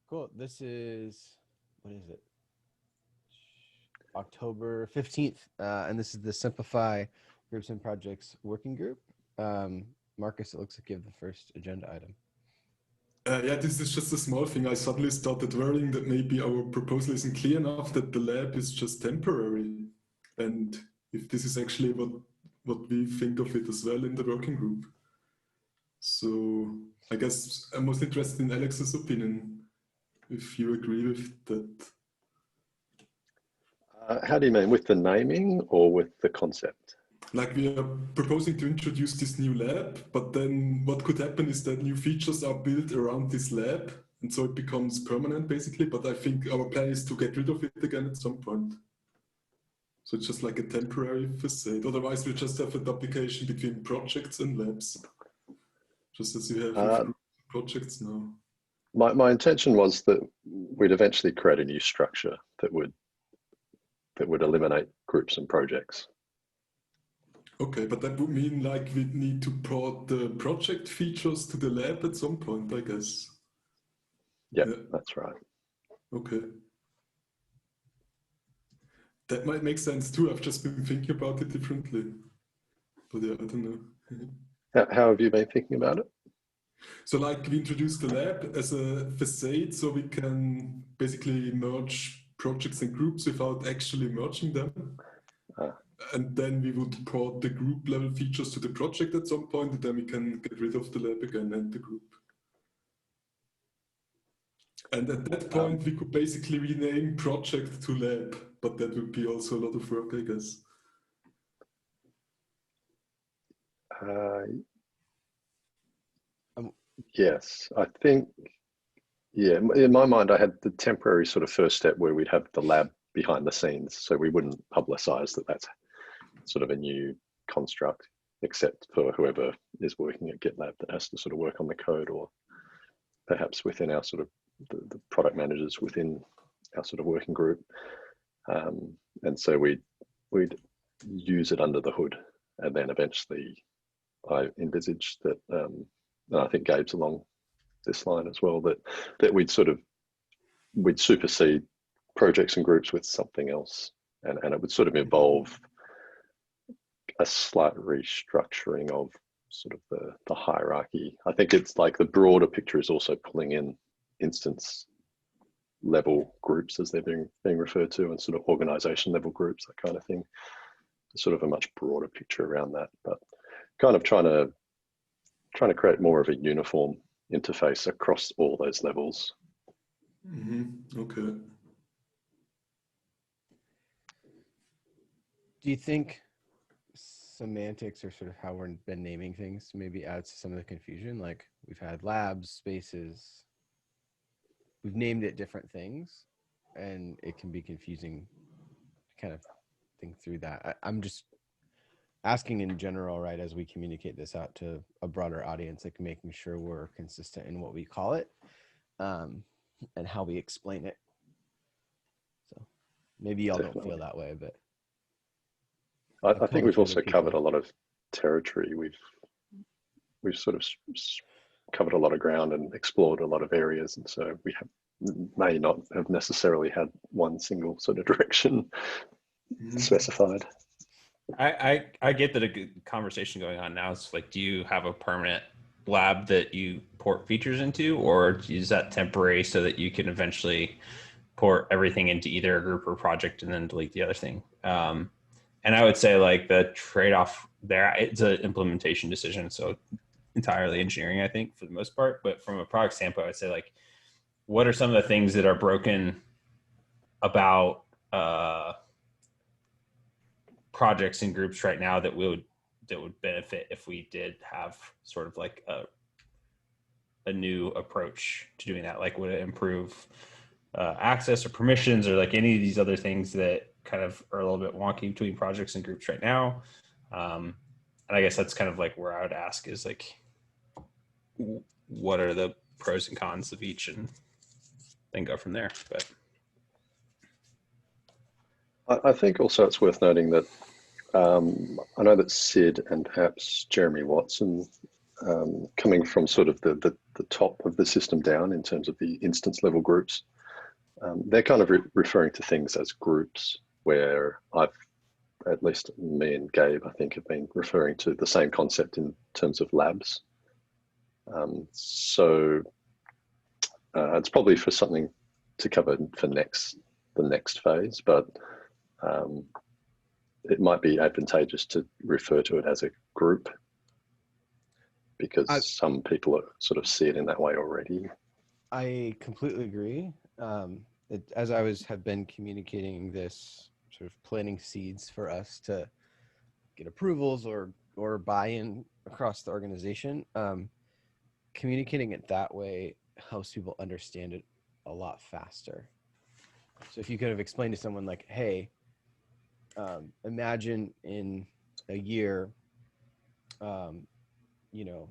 Cool. This is, what is it? October 15th. And this is the Simplify Groups and Projects Working Group. Marcus, it looks like you have the first agenda item. Yeah, this is just a small thing. I suddenly started worrying that maybe our proposal isn't clear enough, that the lab is just temporary. And if this is actually what we think of it as well in the working group. So I guess I'm most interested in Alex's opinion, if you agree with that. How do you mean, with the naming or with the concept? Like, we are proposing to introduce this new lab, but then what could happen is that new features are built around this lab, and so it becomes permanent basically, but I think our plan is to get rid of it again at some point. So it's just like a temporary facade. Otherwise, we just have a duplication between projects and labs, just as you have with projects now. My intention was that we'd eventually create a new structure that would eliminate groups and projects. Okay, but that would mean like we'd need to port the project features to the lab at some point, I guess. Yep, yeah, that's right. Okay. That might make sense too. I've just been thinking about it differently. But yeah, I don't know. How have you been thinking about it? So like, we introduced the lab as a facade, so we can basically merge projects and groups without actually merging them. And then we would port the group level features to the project at some point, and then we can get rid of the lab again and the group. And at that point, we could basically rename project to lab, but that would be also a lot of work, I guess. Yes, I think, yeah, in my mind, I had the temporary sort of first step where we'd have the lab behind the scenes, so we wouldn't publicize that that's sort of a new construct, except for whoever is working at GitLab that has to sort of work on the code, or perhaps within our sort of the product managers within our sort of working group. And so we'd use it under the hood, and then eventually I envisaged that, and I think Gabe's along this line as well, that we'd supersede projects and groups with something else, and it would sort of involve a slight restructuring of sort of the hierarchy. I think it's like the broader picture is also pulling in instance level groups, as they're being referred to, and sort of organization level groups, that kind of thing. Sort of a much broader picture around that, but kind of trying to create more of a uniform interface across all those levels. Mm-hmm. Okay. Do you think semantics, or sort of how we've been naming things, maybe adds to some of the confusion? Like, we've had labs, spaces, we've named it different things, and it can be confusing to kind of think through that. I'm just asking in general, right, as we communicate this out to a broader audience, like making sure we're consistent in what we call it, and how we explain it. So maybe y'all don't feel that way, but I think we've also covered a lot of territory. We've sort of covered a lot of ground and explored a lot of areas, and so we may not have necessarily had one single sort of direction specified. I get that a good conversation going on now. It's like, do you have a permanent lab that you port features into, or is that temporary so that you can eventually port everything into either a group or project and then delete the other thing? And I would say, like, the trade-off there, it's an implementation decision, so entirely engineering, I think, for the most part. But from a product standpoint, I would say, like, what are some of the things that are broken about projects and groups right now that would benefit if we did have sort of like a new approach to doing that? Like, would it improve access or permissions, or like any of these other things that kind of are a little bit wonky between projects and groups right now? And I guess that's kind of like where I would ask is, like, what are the pros and cons of each, and then go from there. But I think also it's worth noting that I know that Sid and perhaps Jeremy Watson coming from sort of the top of the system down in terms of the instance level groups. They're kind of referring to things as groups, where at least me and Gabe, I think, have been referring to the same concept in terms of labs. So it's probably for something to cover for the next phase, but it might be advantageous to refer to it as a group, because some people sort of see it in that way already. I completely agree. As I have been communicating this, sort of planting seeds for us to get approvals or buy-in across the organization, communicating it that way helps people understand it a lot faster. So if you could have explained to someone like, hey, imagine in a year, you know,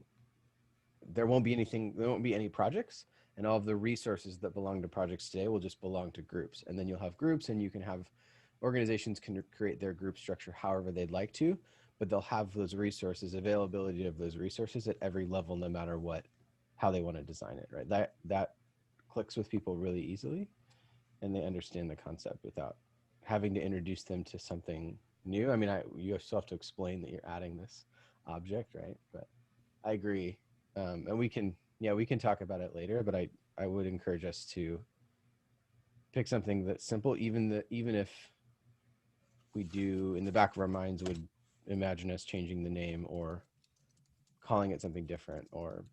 there won't be any projects, and all of the resources that belong to projects today will just belong to groups. And then you'll have groups, and you can have organizations can create their group structure however they'd like to, but they'll have those resources, availability of those resources at every level, no matter how they want to design it, right? That clicks with people really easily, and they understand the concept without having to introduce them to something new. I mean, you still have to explain that you're adding this object, right? But I agree. And we can talk about it later, but I would encourage us to pick something that's simple, even if we do in the back of our minds would imagine us changing the name or calling it something different or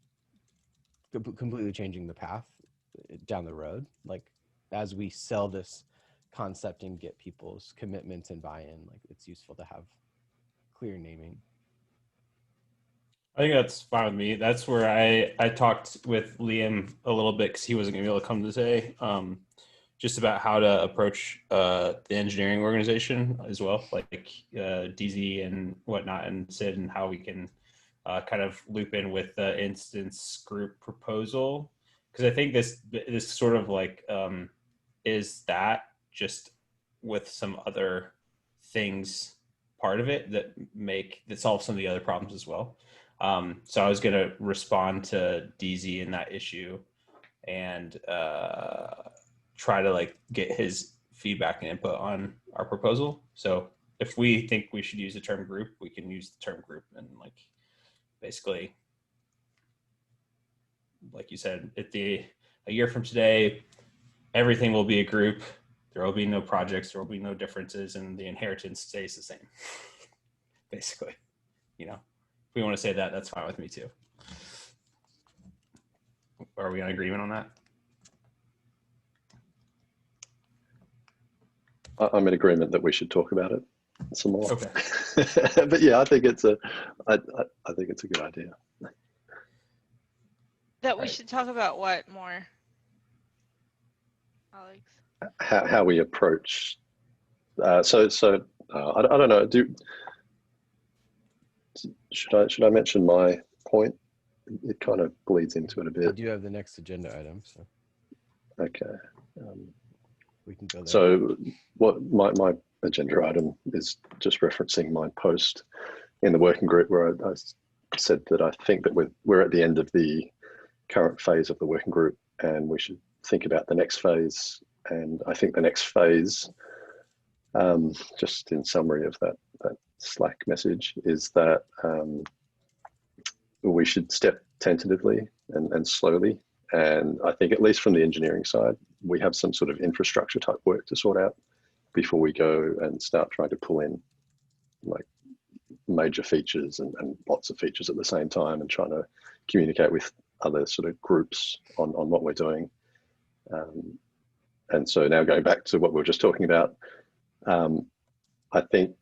completely changing the path down the road. Like, as we sell this concept and get people's commitments and buy-in, like, it's useful to have clear naming. I think that's fine with me. That's where I talked with Liam a little bit, because he wasn't going to be able to come today, just about how to approach the engineering organization as well, like DZ and whatnot, and Sid, and how we can kind of loop in with the instance group proposal. Because I think this sort of like is that just with some other things part of it that solve some of the other problems as well. So I was going to respond to DZ in that issue and try to like get his feedback and input on our proposal. So if we think we should use the term group, we can use the term group, and like basically, like you said, a year from today, everything will be a group. There will be no projects, there will be no differences, and the inheritance stays the same. Basically, you know. If we want to say that, that's fine with me too. Are we in agreement on that? I'm in agreement that we should talk about it some more. Okay. But yeah, I think it's a good idea. That we should talk about what more, Alex? How we approach. I don't know. Should I mention my point? It kind of bleeds into it a bit. I do have the next agenda item, so okay. We can go there. So what my agenda item is just referencing my post in the working group where I said that I think that we're at the end of the current phase of the working group, and we should think about the next phase. And I think the next phase, just in summary of that Slack message, is that we should step tentatively and slowly. And I think, at least from the engineering side, we have some sort of infrastructure type work to sort out before we go and start trying to pull in like major features and lots of features at the same time, and trying to communicate with other sort of groups on what we're doing. And so now going back to what we were just talking about, I think,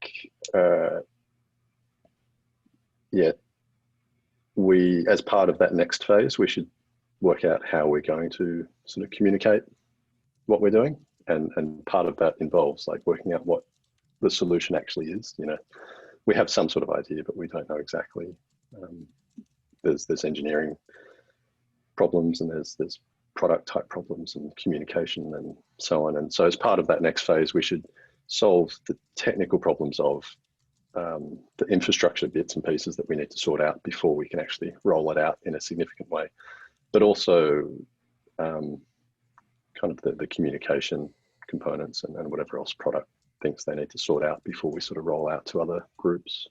we, as part of that next phase, we should work out how we're going to sort of communicate what we're doing. And part of that involves like working out what the solution actually is. You know, we have some sort of idea, but we don't know exactly. There's engineering problems, and there's product type problems and communication and so on. And so as part of that next phase, we should solve the technical problems of the infrastructure bits and pieces that we need to sort out before we can actually roll it out in a significant way. But also kind of the communication components and whatever else product thinks they need to sort out before we sort of roll out to other groups.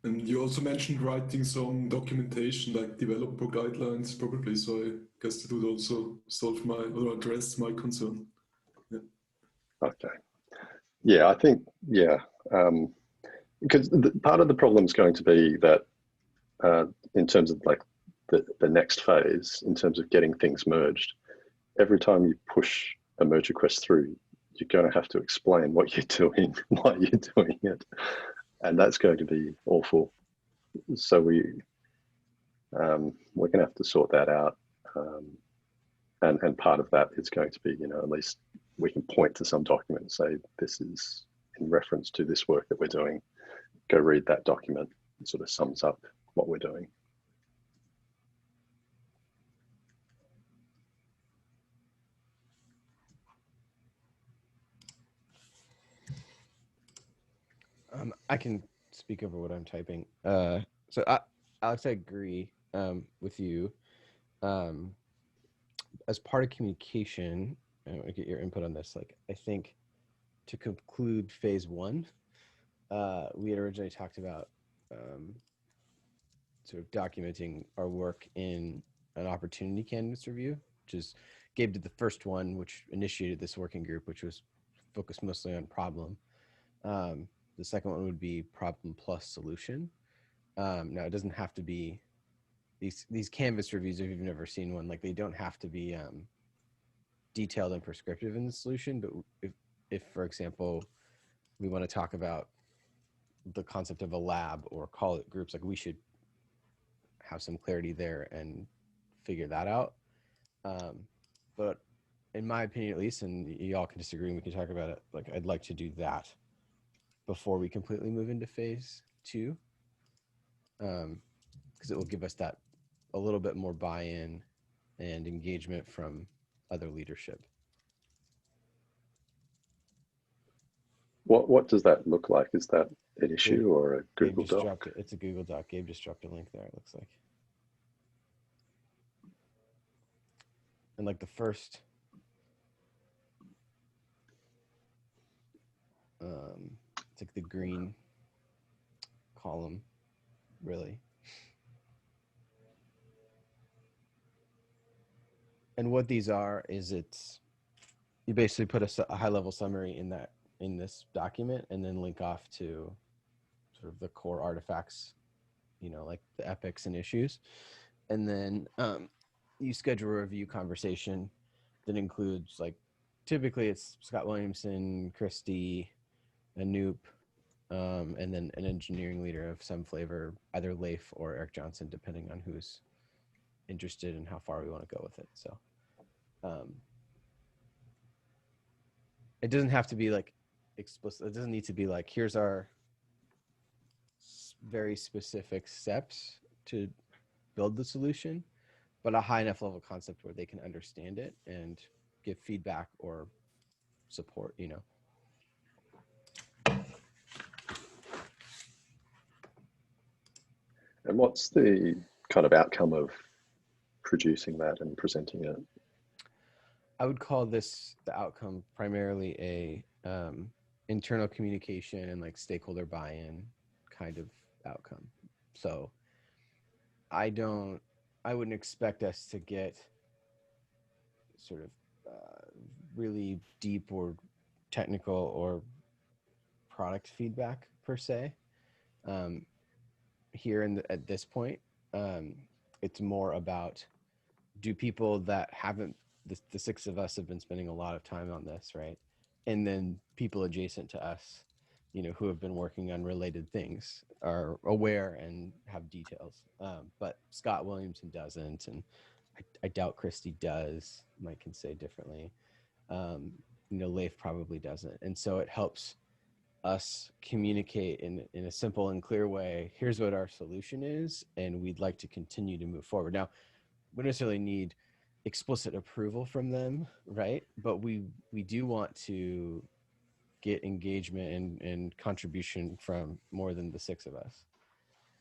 And you also mentioned writing some documentation like developer guidelines probably, so I guess that would also solve my or address my concern. Yeah. Okay. Yeah, I think, yeah, because part of the problem is going to be that in terms of like the next phase, in terms of getting things merged, every time you push a merge request through, you're going to have to explain what you're doing, why you're doing it. And that's going to be awful. So we're going to have to sort that out. And part of that is going to be, you know, at least we can point to some document and say, this is in reference to this work that we're doing. Go read that document. It sort of sums up what we're doing. I can speak over what I'm typing. Alex, I agree with you. As part of communication, I want to get your input on this. Like, I think to conclude phase one, we had originally talked about sort of documenting our work in an opportunity canvas review, which is Gabe did the first one, which initiated this working group, which was focused mostly on problem. The second one would be problem plus solution. Now it doesn't have to be these canvas reviews. If you've never seen one, like they don't have to be detailed and prescriptive in the solution. But if for example, we want to talk about the concept of a lab or call it groups, like we should have some clarity there and figure that out. But in my opinion, at least, and y'all can disagree and we can talk about it, like I'd like to do that before we completely move into phase two, because it will give us that a little bit more buy-in and engagement from other leadership. What does that look like? Is that an issue or a Gabe Google just Doc? dropped it. It's a Google Doc. Gabe just dropped a link there, it looks like. And like the first it's like the green column, really. And what these are is you basically put a high-level summary in this document and then link off to sort of the core artifacts, you know, like the epics and issues. And then you schedule a review conversation that includes, like, typically it's Scott Williamson, Christy, Anoop, and then an engineering leader of some flavor, either Leif or Eric Johnson, depending on who's interested and how far we want to go with it. So it doesn't have to be like explicit. It doesn't need to be like, here's our very specific steps to build the solution, but a high enough level concept where they can understand it and give feedback or support, you know. And what's the kind of outcome of producing that and presenting it? I would call this the outcome primarily a internal communication and like stakeholder buy-in kind of outcome. So I wouldn't expect us to get sort of really deep or technical or product feedback per se. Here at this point, it's more about, do people that haven't, the six of us have been spending a lot of time on this, right? And then people adjacent to us, you know, who have been working on related things are aware and have details. But Scott Williamson doesn't, and I doubt Christy does. Mike can say differently. You know, Leif probably doesn't. And so it helps us communicate in a simple and clear way. Here's what our solution is, and we'd like to continue to move forward. Now, we don't necessarily need explicit approval from them, right? But we do want to get engagement and contribution from more than the 6 of us,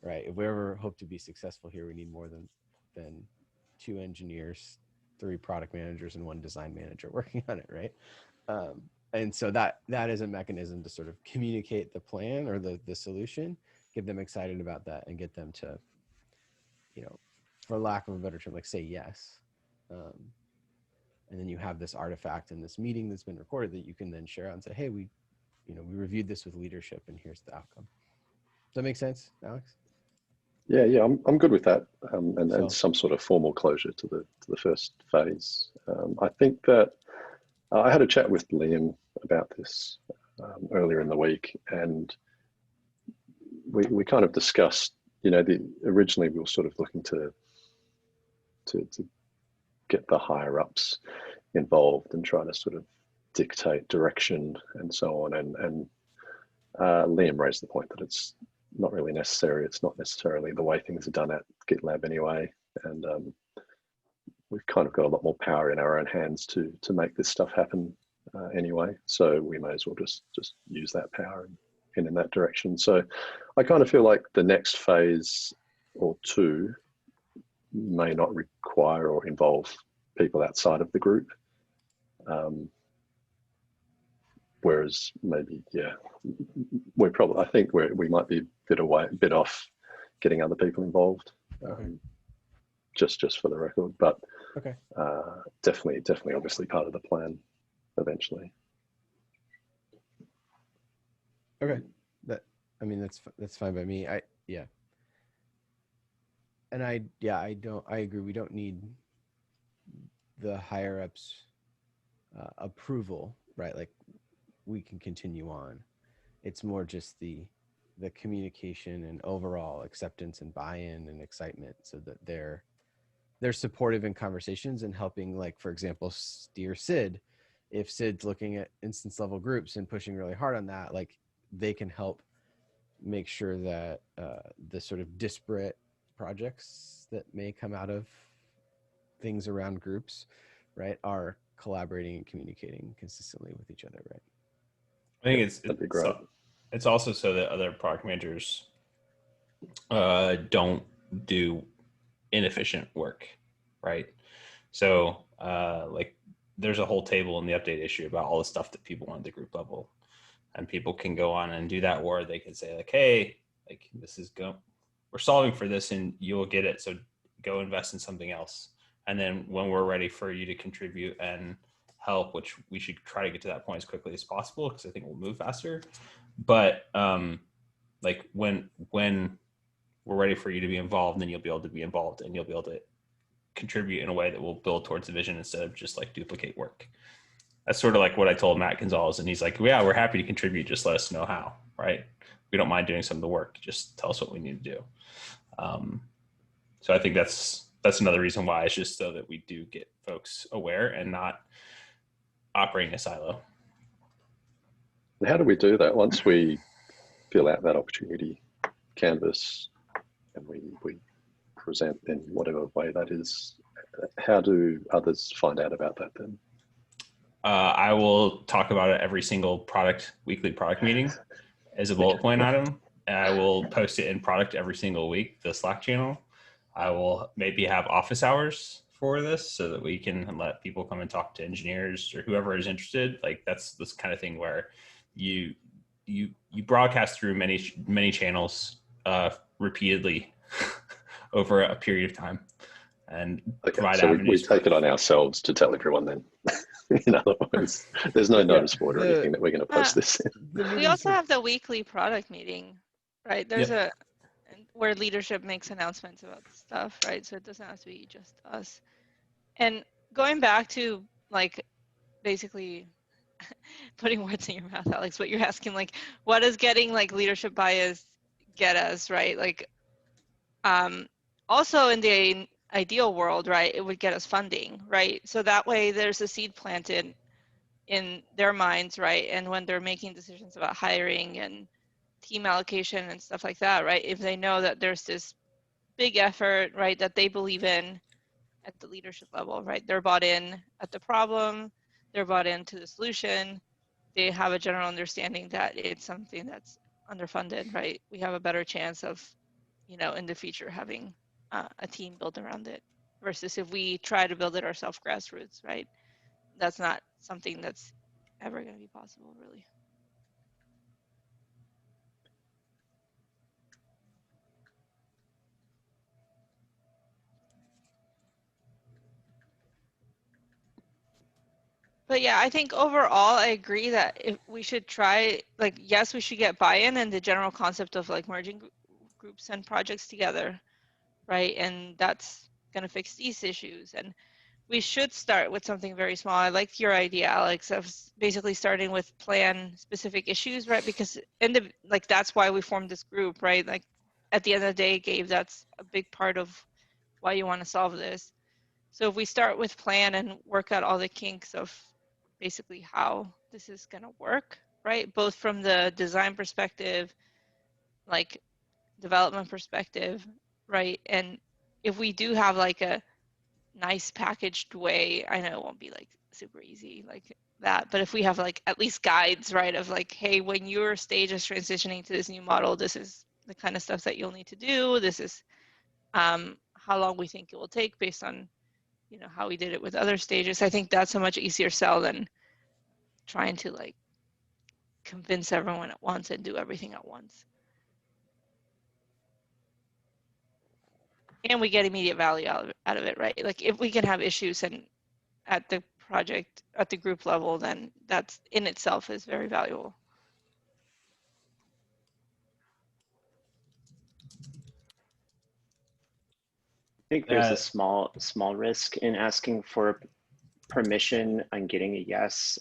right? If we ever hope to be successful here, we need more than 2 engineers, 3 product managers, and 1 design manager working on it, right? And so that is a mechanism to sort of communicate the plan or the solution, get them excited about that, and get them to, for lack of a better term, like say yes. And then you have this artifact in this meeting that's been recorded that you can then share out and say, hey, we reviewed this with leadership and here's the outcome. Does that make sense, Alex? Yeah, I'm good with that, and So, some sort of formal closure to the first phase. I think that I had a chat with Liam about this earlier in the week, and we kind of discussed, originally we were sort of looking to get the higher ups involved and try to sort of dictate direction and so on, and Liam raised the point that it's not really necessary. It's not necessarily the way things are done at GitLab anyway, and we've kind of got a lot more power in our own hands to make this stuff happen anyway. So we may as well just use that power and in that direction. So I kind of feel like the next phase or 2 may not require or involve people outside of the group. Whereas maybe, I think we might be a bit off getting other people involved, just for the record, but okay. Definitely obviously part of the plan eventually. Okay. That's fine by me. I agree. We don't need the higher ups approval, right? Like, we can continue on. It's more just the communication and overall acceptance and buy-in and excitement, so that they're supportive in conversations and helping, like, for example, steer Sid. If Sid's looking at instance level groups and pushing really hard on that, like, they can help make sure that the sort of disparate projects that may come out of things around groups, right, are collaborating and communicating consistently with each other, right? I think That'd be great. it's also so that other product managers don't do inefficient work, right? So like, there's a whole table in the update issue about all the stuff that people want at the group level, and people can go on and do that, or they can say like, hey, like, we're solving for this and you'll get it, so go invest in something else. And then when we're ready for you to contribute and help, which we should try to get to that point as quickly as possible, because I think we'll move faster. But like, when we're ready for you to be involved, then you'll be able to be involved and you'll be able to contribute in a way that will build towards the vision instead of just like duplicate work. That's sort of like what I told Matt Gonzalez, and he's like, yeah, we're happy to contribute, just let us know how, right? We don't mind doing some of the work, just tell us what we need to do. So I think that's another reason why, it's just so that we do get folks aware and not operating a silo. And how do we do that once we fill out that opportunity canvas and we present in whatever way that is? How do others find out about that then? I will talk about it every single weekly product meeting as a bullet point item. I will post it in product every single week, the Slack channel. I will maybe have office hours for this so that we can let people come and talk to engineers or whoever is interested. Like, that's this kind of thing where you broadcast through many channels repeatedly over a period of time, and provide so avenues. We take it on ourselves to tell everyone then. In other words, there's no notice board or anything that we're going to post this in. We also have the weekly product meeting, right? There's where leadership makes announcements about stuff, right? So it doesn't have to be just us. And going back to, like, basically putting words in your mouth, Alex, what you're asking, like, what does getting like leadership bias get us, right? Like, also in the ideal world, right, it would get us funding, right? So that way there's a seed planted in their minds, right? And when they're making decisions about hiring and team allocation and stuff like that, right, if they know that there's this big effort, right, that they believe in, at the leadership level, right? They're bought in at the problem, they're bought into the solution, they have a general understanding that it's something that's underfunded, right? We have a better chance of, you know, in the future having a team built around it versus if we try to build it ourselves grassroots, right? That's not something that's ever going to be possible, really. But yeah, I think overall, I agree that if we should try, like, yes, we should get buy-in and the general concept of like merging groups and projects together, right? And that's going to fix these issues. And we should start with something very small. I like your idea, Alex, of basically starting with plan specific issues, right? Because like that's why we formed this group, right? Like at the end of the day, Gabe, that's a big part of why you want to solve this. So if we start with plan and work out all the kinks of basically how this is going to work, right? Both from the design perspective, like development perspective, right? And if we do have like a nice packaged way, I know it won't be like super easy like that, but if we have like at least guides, right, of like, hey, when your stage is transitioning to this new model, this is the kind of stuff that you'll need to do. This is how long we think it will take based on, you know, how we did it with other stages. I think that's a much easier sell than trying to like convince everyone at once and do everything at once. And we get immediate value out of it, right? Like if we can have issues and at the project, at the group level, then that's in itself is very valuable. I think there's a small risk in asking for permission and getting a yes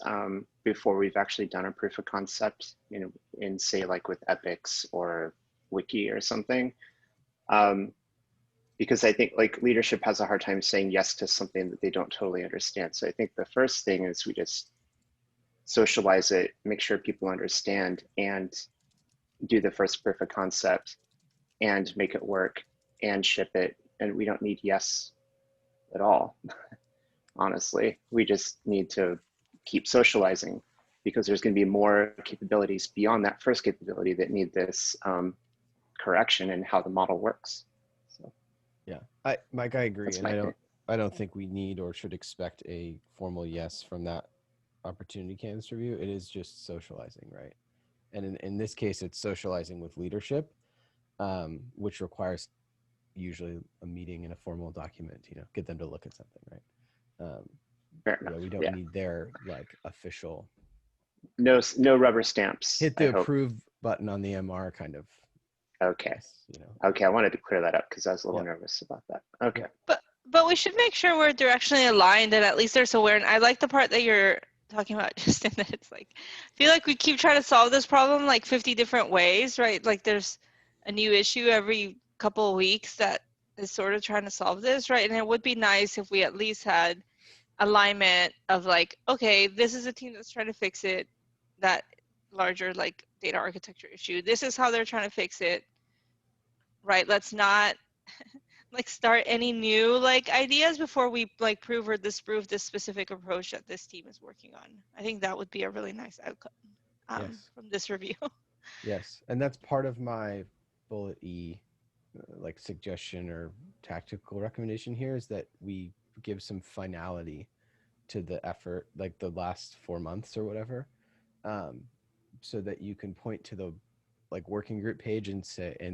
before we've actually done a proof of concept, you know, in say like with epics or wiki or something. Because I think like leadership has a hard time saying yes to something that they don't totally understand. So I think the first thing is we just socialize it, make sure people understand, and do the first proof of concept and make it work and ship it. And we don't need yes at all. Honestly, we just need to keep socializing because there's going to be more capabilities beyond that first capability that need this correction in how the model works. So, yeah, Mike, I agree, and thing. I don't think we need or should expect a formal yes from that opportunity canvas review. It is just socializing, right? And in this case, it's socializing with leadership, which requires usually a meeting and a formal document. You know, get them to look at something, right? Fair enough. Yeah, we don't need their like official no rubber stamps. hit the approve button on the MR kind of. Okay. You know. Okay, I wanted to clear that up because I was a little nervous about that. Okay. But we should make sure we're directionally aligned and at least there's awareness. I like the part that you're talking about, just in that it's like, I feel like we keep trying to solve this problem like 50 different ways, right? Like there's a new issue every couple of weeks that is sort of trying to solve this, right? And it would be nice if we at least had alignment of like, okay, this is a team that's trying to fix it, that larger like data architecture issue. This is how they're trying to fix it, right? Let's not like start any new like ideas before we like prove or disprove this specific approach that this team is working on. I think that would be a really nice outcome from this review. Yes, and that's part of my bullet E like suggestion or tactical recommendation here is that we give some finality to the effort, like the last 4 months or whatever, so that you can point to the like working group page and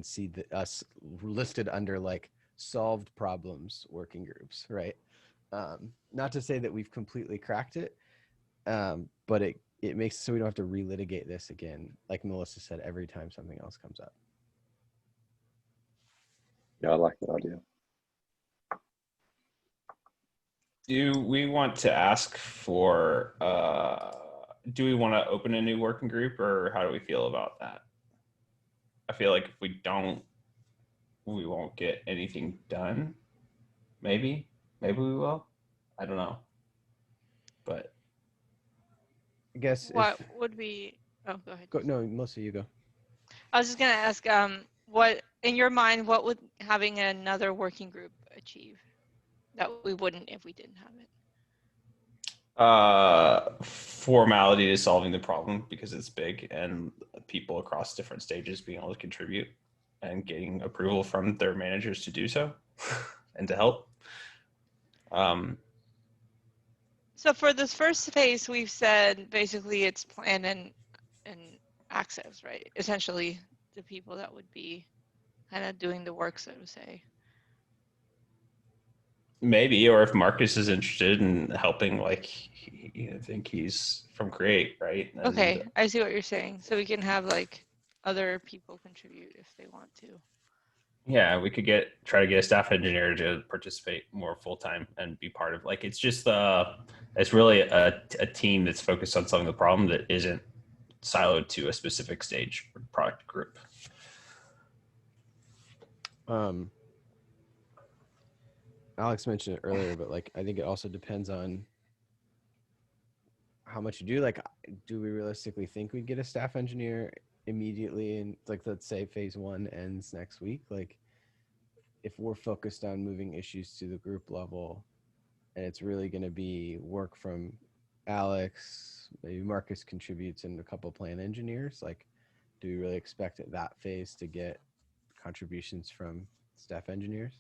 see us listed under like solved problems working groups, right? Not to say that we've completely cracked it, but it makes it so we don't have to relitigate this again, like Melissa said, every time something else comes up. Yeah, I like that idea. Do we want to ask for, do we want to open a new working group, or how do we feel about that? I feel like if we don't, we won't get anything done. Maybe we will. I don't know. But I guess What would be, oh, go ahead. No, Melissa, you go. I was just going to ask, what, in your mind, what would having another working group achieve? that we wouldn't if we didn't have it? Formality to solving the problem because it's big, and people across different stages being able to contribute and getting approval from their managers to do so and to help. So for this first phase, we've said basically it's plan and access, right? Essentially, the people that would be kind of doing the work, so to say. Maybe, or if Marcus is interested in helping, like I think he's from Create, right? And, Okay, I see what you're saying. So we can have like other people contribute if they want to. yeah, we could try to get a staff engineer to participate more full time and be part of. Like, it's just it's really a team that's focused on solving the problem that isn't siloed to a specific stage or product group. Alex mentioned it earlier, but like I think it also depends on how much you do. Like, do we realistically think we'd get a staff engineer immediately? And like, let's say phase 1 ends next week. Like, if we're focused on moving issues to the group level, and it's really going to be work from Alex, maybe Marcus contributes, and a couple plan engineers. Like, do we really expect at that phase to get contributions from staff engineers?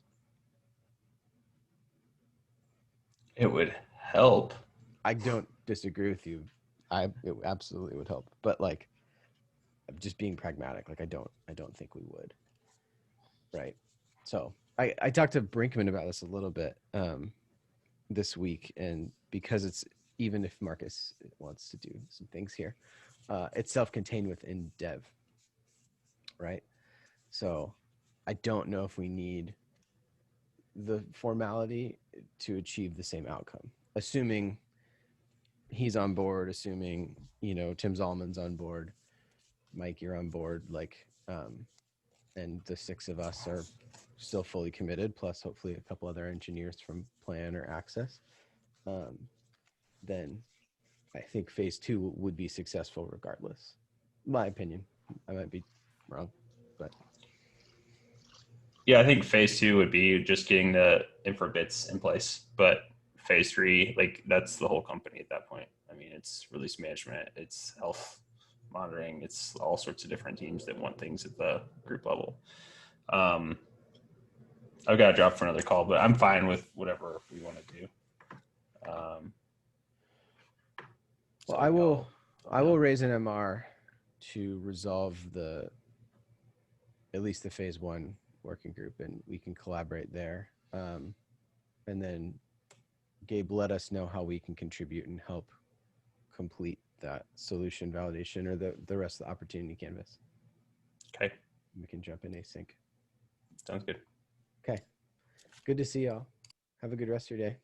It would help. I don't disagree with you. It absolutely would help, but like, just being pragmatic, like I don't think we would. Right. So I talked to Brinkman about this a little bit this week, and because it's, even if Marcus wants to do some things here, it's self-contained within dev. Right. So I don't know if we need the formality to achieve the same outcome, assuming he's on board, assuming, Tim Zalman's on board, Mike, you're on board, like, and the 6 of us are still fully committed, plus hopefully a couple other engineers from plan or access, then I think phase 2 would be successful regardless. My opinion. I might be wrong, but Yeah, I think phase 2 would be just getting the infra bits in place, but phase 3, like, that's the whole company at that point. I mean, it's release management, it's health monitoring, it's all sorts of different teams that want things at the group level. I've got to drop for another call, but I'm fine with whatever we want to do. well, I will raise an MR to resolve at least the phase 1 working group, and we can collaborate there. And then Gabe, let us know how we can contribute and help complete that solution validation or the rest of the opportunity canvas. Okay. We can jump in async. Sounds good. Okay. Good to see y'all. Have a good rest of your day.